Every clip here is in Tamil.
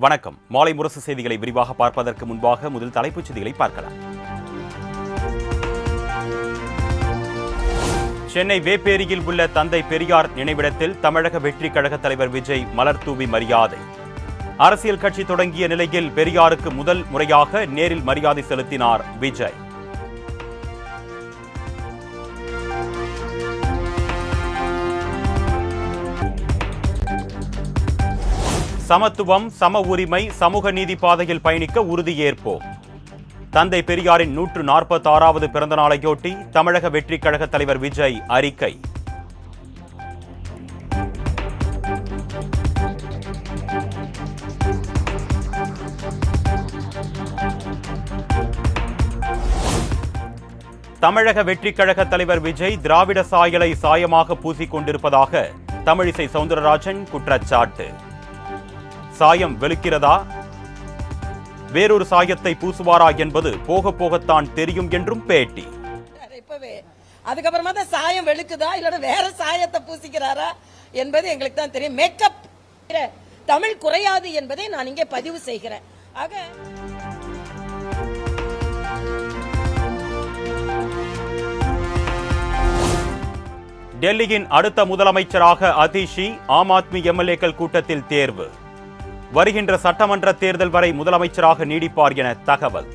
வணக்கம். மாலை முரசு செய்திகளை விரிவாக பார்ப்பதற்கு முன்பாக முதல் தலைப்புச் செய்திகளை பார்க்கலாம். சென்னை வேப்பேரியில் உள்ள தந்தை பெரியார் நினைவிடத்தில் தமிழக வெற்றி கழக தலைவர் விஜய் மலர் தூவி மரியாதை. அரசியல் கட்சி தொடங்கிய நிலையில் பெரியாருக்கு முதல் முறையாக நேரில் மரியாதை செலுத்தினார் விஜய். சமத்துவம், சம உரிமை, சமூக நீதி பாதையில் பயணிக்க உறுதியேற்போம். தந்தை பெரியாரின் 146வது பிறந்த நாளையொட்டி தமிழக வெற்றி கழக தலைவர் விஜய் அறிக்கை. தமிழக வெற்றி கழக தலைவர் விஜய் திராவிட சாயலை சாயமாக பூசிக்கொண்டிருப்பதாக தமிழிசை சவுந்தரராஜன் குற்றச்சாட்டு. சாயம் வெளுக்கிறதா, வேறொரு சாயத்தை பூசுவாரா என்பது போக போகத்தான் தெரியும் என்றும் பேட்டி. அதுக்கப்புறமா தான் சாயம் வெளுக்குதா இல்ல வேற சாயத்தை பூசிக்கிறாரா என்பது எங்களுக்கு தான் தெரியும். மேக்கப் தமிழ் குறையாது என்பதை நான் இங்கே பதிவு செய்கிறேன். ஆக டெல்லியின் அடுத்த முதலமைச்சராக அதிஷி ஆம் ஆத்மி எம்எல்ஏக்கள் கூட்டத்தில் தேர்வு. வருகின்ற சட்டமன்ற தேர்தல் வரை முதலமைச்சராக நீடிப்பார் என தகவல்.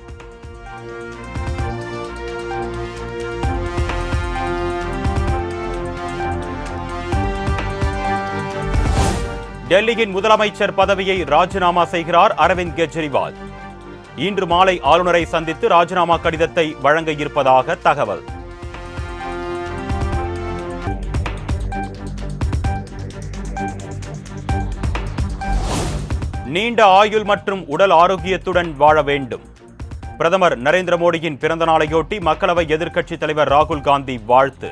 டெல்லியின் முதலமைச்சர் பதவியை ராஜினாமா செய்கிறார் அரவிந்த் கெஜ்ரிவால். இன்று மாலை ஆளுநரை சந்தித்து ராஜினாமா கடிதத்தை வழங்க இருப்பதாக தகவல். நீண்ட ஆயுள் மற்றும் உடல் ஆரோக்கியத்துடன் வாழ வேண்டும். பிரதமர் நரேந்திர மோடியின் பிறந்த நாளையொட்டி மக்களவை எதிர்க்கட்சித் தலைவர் ராகுல் காந்தி வாழ்த்து.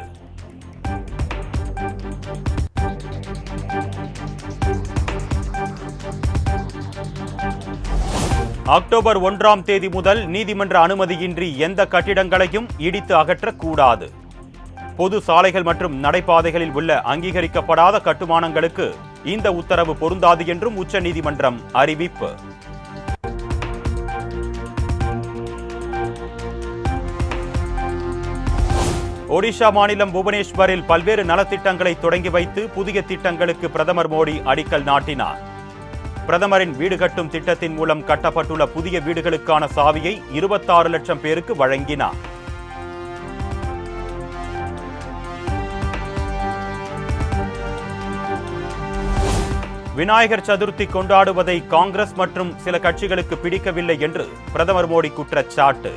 அக்டோபர் 1ஆம் தேதி முதல் நீதிமன்ற அனுமதியின்றி எந்த கட்டிடங்களையும் இடித்து அகற்றக்கூடாது. பொது சாலைகள் மற்றும் நடைபாதைகளில் உள்ள அங்கீகரிக்கப்படாத கட்டுமானங்களுக்கு இந்த உத்தரவு பொருந்தாது என்றும் உச்சநீதிமன்றம் அறிவிப்பு. ஒடிஷா மாநிலம் புவனேஸ்வரில் பல்வேறு நலத்திட்டங்களை தொடங்கி வைத்து புதிய திட்டங்களுக்கு பிரதமர் மோடி அடிக்கல் நாட்டினார். பிரதமரின் வீடு கட்டும் திட்டத்தின் மூலம் கட்டப்பட்டுள்ள புதிய வீடுகளுக்கான சாவியை 26 லட்சம் பேருக்கு வழங்கினார். விநாயகர் சதுர்த்தி கொண்டாடுவதை காங்கிரஸ் மற்றும் சில கட்சிகளுக்கு பிடிக்கவில்லை என்று பிரதமர் மோடி குற்றச்சாட்டு.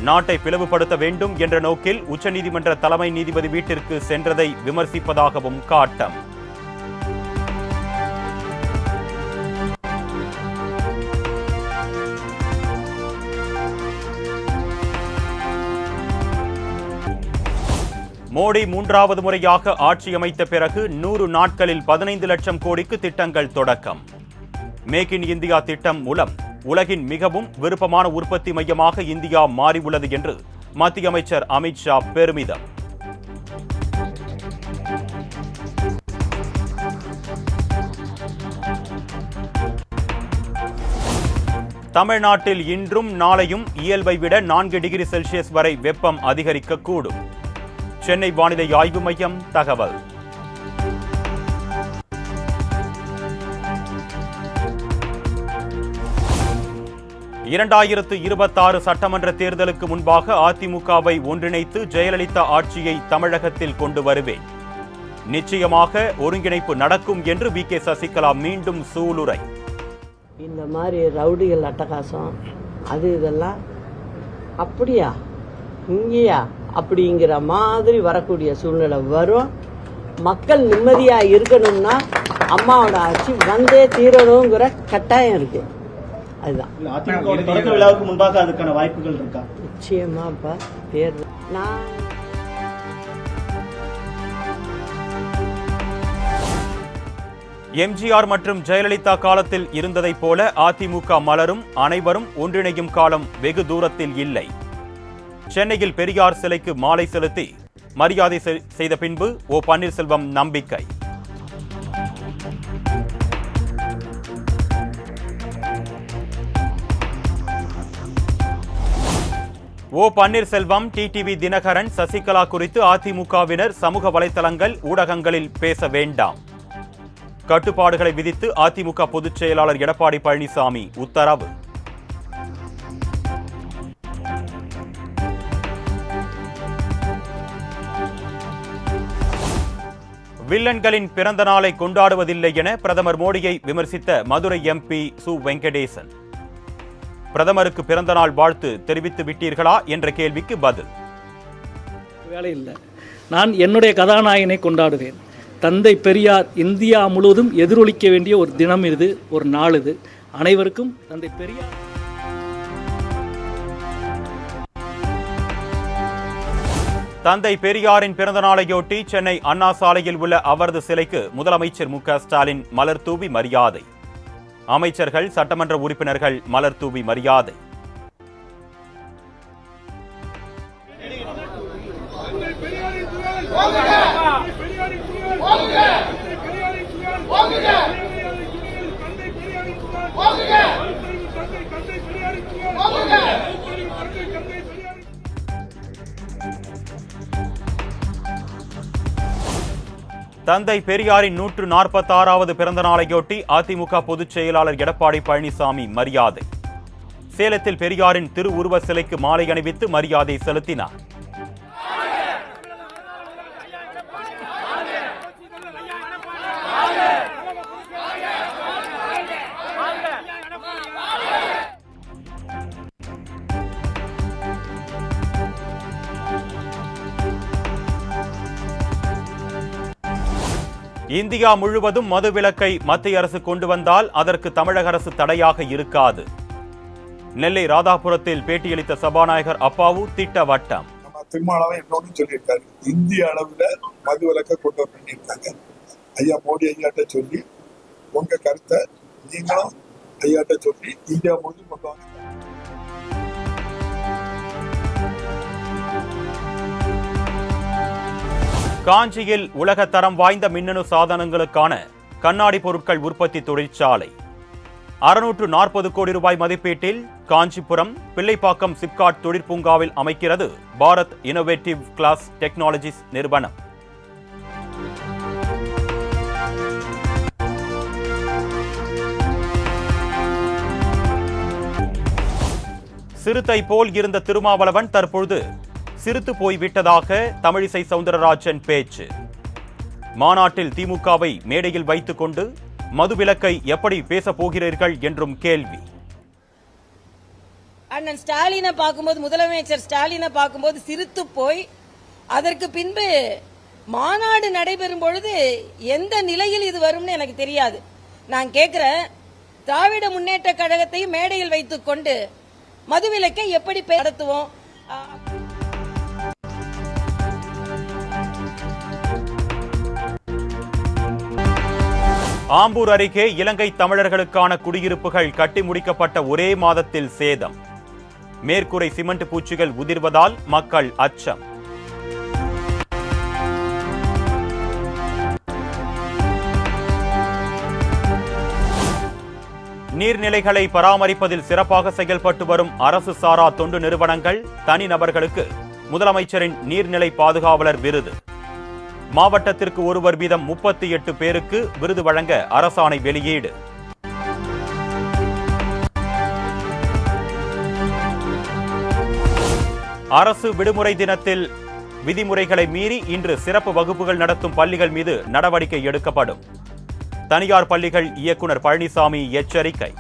நாட்டை பிளவுபடுத்த வேண்டும் என்ற நோக்கில் உச்சநீதிமன்ற தலைமை நீதிபதி வீட்டிற்கு சென்றதை விமர்சிப்பதாகவும் காட்டம். மோடி 3வது முறையாக ஆட்சி அமைத்த பிறகு 100 நாட்களில் 15 லட்சம் கோடிக்கு திட்டங்கள் தொடக்கம். மேக் இன் இந்தியா திட்டம் மூலம் உலகின் மிகவும் விருப்பமான உற்பத்தி மையமாக இந்தியா மாறியுள்ளது என்று மத்திய அமைச்சர் அமித் ஷா பெருமிதம். தமிழ்நாட்டில் இன்றும் நாளையும் இயல்பை விட 4 டிகிரி செல்சியஸ் வரை வெப்பம் அதிகரிக்கக்கூடும். சென்னை வானிலை ஆய்வு மையம் தகவல். (2026) சட்டமன்ற தேர்தலுக்கு முன்பாக அதிமுகவை ஒன்றிணைத்து ஜெயலலிதா ஆட்சியை தமிழகத்தில் கொண்டு வருவேன். நிச்சயமாக ஒருங்கிணைப்பு நடக்கும் என்று வி.கே. சசிகலா மீண்டும் சூளுரை. இந்த மாதிரி ரவுடிகள் அட்டகாசம் அது இதெல்லாம் அப்படியா இங்கேயா அப்படிங்கிற மாதிரி வரக்கூடிய சூழ்நிலை வரும். மக்கள் நிம்மதியாக இருக்கணும்னா அம்மாவோட ஆட்சி வந்தே தீரணுங்கிற கட்டாயம் இருக்கு. அதுதான் விழாவுக்கு முன்பாக அதுக்கான வாய்ப்புகள் இருக்கா? நிச்சயமாப்பா தேர்தல். நான் எம்ஜிஆர் மற்றும் ஜெயலலிதா காலத்தில் இருந்ததைப் போல அதிமுக மலரும், அனைவரும் ஒன்றிணையும் காலம் வெகு தூரத்தில் இல்லை. சென்னையில் பெரியார் சிலைக்கு மாலை செலுத்தி மரியாதை செய்த பின்பு ஓ பன்னீர்செல்வம் நம்பிக்கை. ஓ பன்னீர்செல்வம், டிடிவி தினகரன், சசிகலா குறித்து அதிமுகவினர் சமூக வலைதளங்கள், ஊடகங்களில் பேச வேண்டாம். கட்டுப்பாடுகளை விதித்து அதிமுக பொதுச் செயலாளர் எடப்பாடி பழனிசாமி உத்தரவு. வில்லன்களின் பிறந்த நாளை கொண்டாடுவதில்லை என பிரதமர் மோடியை விமர்சித்த மதுரை எம்பி சு வெங்கடேசன். பிரதமருக்கு பிறந்த நாள் வாழ்த்து தெரிவித்து விட்டீர்களா என்ற கேள்விக்கு பதில். வேலை இல்லை, நான் என்னுடைய கதாநாயகனை கொண்டாடுவேன். தந்தை பெரியார் இந்தியா முழுவதும் எதிரொலிக்க வேண்டிய ஒரு தினம் இது, ஒரு நாள் இது. அனைவருக்கும் தந்தை பெரியார். தந்தை பெரியாரின் பிறந்த நாளையொட்டி சென்னை அண்ணா சாலையில் உள்ள அவரது சிலைக்கு முதலமைச்சர் மு க ஸ்டாலின் மலர் தூவி மரியாதை. அமைச்சர்கள், சட்டமன்ற உறுப்பினர்கள் மலர் தூவி மரியாதை. தந்தை பெரியாரின் 146வது பிறந்த நாளையொட்டி அதிமுக பொதுச் செயலாளர் எடப்பாடி பழனிசாமி மரியாதை. சேலத்தில் பெரியாரின் திருவுருவ சிலைக்கு மாலை அணிவித்து மரியாதை செலுத்தினார். இந்தியா முழுவதும் மதுவிலக்கை மத்திய அரசு கொண்டு வந்தால் அதற்கு தமிழக அரசு தடையாக இருக்காது. நெல்லை ராதாபுரத்தில் பேட்டியளித்த சபாநாயகர் அப்பாவு திட்டவட்டம். திருமாவளவன் என்னோட சொல்லியிருக்காரு, இந்திய அளவுல மதுவிலக்கை கொண்டு வந்திருக்காங்க. ஐயா மோடி ஐயாட்ட சொல்லி உங்க கருத்தை நீங்களும் ஐயாட்ட சொல்லி இந்தியா முழுவதும் கொண்டு வாங்க. காஞ்சியில் உலகத்தரம் வாய்ந்த மின்னணு சாதனங்களுக்கான கண்ணாடி பொருட்கள் உற்பத்தி தொழிற்சாலை. 640 கோடி ரூபாய் மதிப்பீட்டில் காஞ்சிபுரம் பிள்ளைப்பாக்கம் சிப்காட் தொழிற்பூங்காவில் அமைக்கிறது பாரத் இன்னோவேட்டிவ் கிளாஸ் டெக்னாலஜிஸ் நிறுவனம். சிறுத்தை போல் இருந்த திருமாவளவன் தற்பொழுது சிறுத்து போய்விட்டதாக தமிழிசை சவுந்தரராஜன் பேச்சு. மாநாட்டில் திமுகவை மேடையில் வைத்துக் கொண்டு மதுவிலக்கை எப்படி பேசப் போகிறீர்கள் என்றும் கேள்வி. அண்ணன் ஸ்டாலினை பார்க்கும்போது, முதலமைச்சர் ஸ்டாலினை பார்க்கும்போது சிரித்து போய், அதற்கு பின்பு மாநாடு நடைபெறும் பொழுது எந்த நிலையில் இது வரும்னு எனக்கு தெரியாது. நான் கேட்கிறேன், திராவிட முன்னேற்ற கழகத்தை மேடையில் வைத்துக் கொண்டு மதுவிலக்கை எப்படி நடத்துவோம்? ஆம்பூர் அருகே இலங்கை தமிழர்களுக்கான குடியிருப்புகள் கட்டி முடிக்கப்பட்ட ஒரே மாதத்தில் சேதம். மேற்கூரை சிமெண்ட் பூச்சிகள் உதிர்வதால் மக்கள் அச்சம். நீர்நிலைகளை பராமரிப்பதில் சிறப்பாக செயல்பட்டு வரும் அரசு சாரா தொண்டு நிறுவனங்கள், தனிநபர்களுக்கு முதலமைச்சரின் நீர்நிலை பாதுகாவலர் விருது. மாவட்டத்திற்கு ஒருவர் வீதம் 38 பேருக்கு விருது வழங்க அரசாணை வெளியீடு. அரசு விடுமுறை தினத்தில் விதிமுறைகளை மீறி இன்று சிறப்பு வகுப்புகள் நடத்தும் பள்ளிகள் மீது நடவடிக்கை எடுக்கப்படும். தனியார் பள்ளிகள் இயக்குனர் பழனிசாமி எச்சரிக்கை.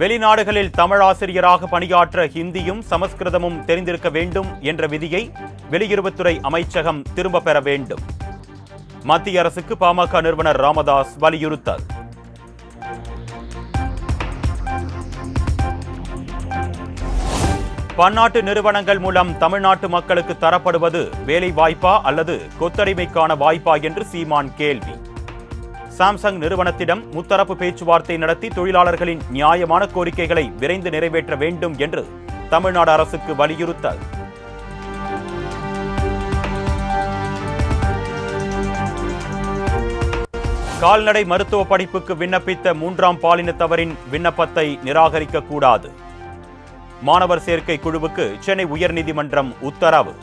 வெளிநாடுகளில் தமிழ் ஆசிரியராக பணியாற்ற ஹிந்தியும் சமஸ்கிருதமும் தெரிந்திருக்க வேண்டும் என்ற விதியை வெளியுறவுத்துறை அமைச்சகம் திரும்ப பெற வேண்டும். மத்திய அரசுக்கு பாமக நிறுவனர் ராமதாஸ் வலியுறுத்தல். பன்னாட்டு நிறுவனங்கள் மூலம் தமிழ்நாட்டு மக்களுக்கு தரப்படுவது வேலை வாய்ப்பா அல்லது கொத்தடிமைக்கான வாய்ப்பா என்று சீமான் கேள்வி. சாம்சங் நிறுவனத்திடம் முத்தரப்பு பேச்சுவார்த்தை நடத்தி தொழிலாளர்களின் நியாயமான கோரிக்கைகளை விரைந்து நிறைவேற்ற வேண்டும் என்று தமிழ்நாடு அரசுக்கு வலியுறுத்தல். கால்நடை மருத்துவ படிப்புக்கு விண்ணப்பித்த 3ஆம் பாலினத்தவரின் விண்ணப்பத்தை நிராகரிக்க கூடாது. மாணவர் சேர்க்கை குழுவுக்கு சென்னை உயர்நீதிமன்றம் உத்தரவு.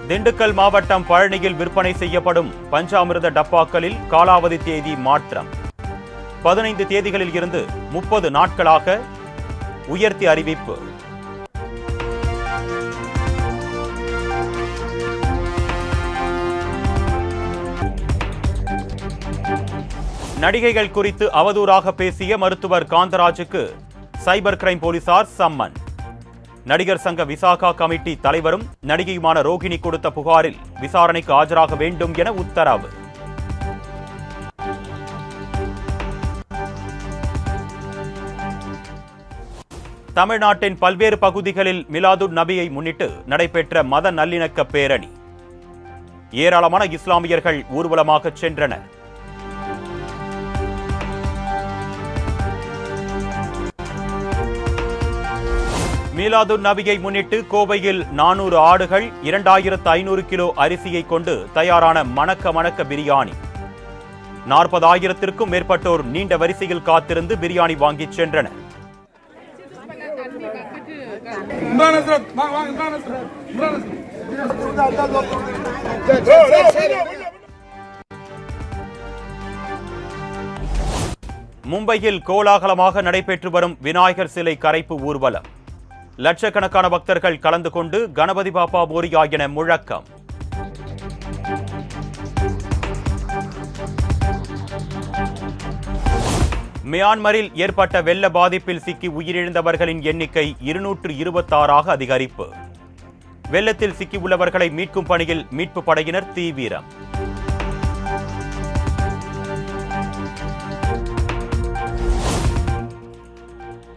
திண்டுக்கல் மாவட்டம் பழனியில் விற்பனை செய்யப்படும் பஞ்சாமிர்த டப்பாக்களில் காலாவதி தேதி மாற்றம். 15 தேதிகளில் இருந்து 30 நாட்களாக உயர்த்தி அறிவிப்பு. நடிகைகள் குறித்து அவதூறாக பேசிய மருத்துவர் காந்தராஜுக்கு சைபர் கிரைம் போலீசார் சம்மன். நடிகர் சங்க விசாகா கமிட்டி தலைவரும் நடிகையுமான ரோகிணி கொடுத்த புகாரில் விசாரணைக்கு ஆஜராக வேண்டும் என உத்தரவு. தமிழ்நாட்டின் பல்வேறு பகுதிகளில் மிலாதுன் நபியை முன்னிட்டு நடைபெற்ற மத நல்லிணக்க பேரணி. ஏராளமான இஸ்லாமியர்கள் ஊர்வலமாக சென்றனர். மீலாதுன் நபியை முன்னிட்டு கோவையில் 400 ஆடுகள் 2500 கிலோ அரிசியை கொண்டு தயாரான மணக்க பிரியாணி. 40,000த்திற்கும் மேற்பட்டோர் நீண்ட வரிசையில் காத்திருந்து பிரியாணி வாங்கிச் சென்றனர். மும்பையில் கோலாகலமாக நடைபெற்று வரும் விநாயகர் சிலை கரைப்பு ஊர்வலம். லட்சக்கணக்கான பக்தர்கள் கலந்து கொண்டு கணபதி பாப்பா மோரியா என முழக்கம். மியான்மரில் ஏற்பட்ட வெள்ள பாதிப்பில் சிக்கி உயிரிழந்தவர்களின் எண்ணிக்கை 226ஆக அதிகரிப்பு. வெள்ளத்தில் சிக்கியுள்ளவர்களை மீட்கும் பணியில் மீட்பு படையினர் தீவிரம்.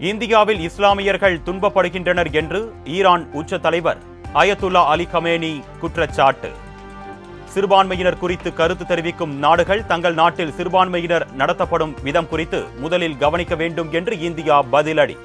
இந்தியாவில் இஸ்லாமியர்கள் துன்பப்படுகின்றனர் என்று ஈரான் உச்ச தலைவர் அயத்துல்லா அலி கமேனி குற்றச்சாட்டு. சிறுபான்மையினர் குறித்து கருத்து தெரிவிக்கும் நாடுகள் தங்கள் நாட்டில் சிறுபான்மையினர் நடத்தப்படும் விதம் குறித்து முதலில் கவனிக்க வேண்டும் என்று இந்தியா பதிலடி.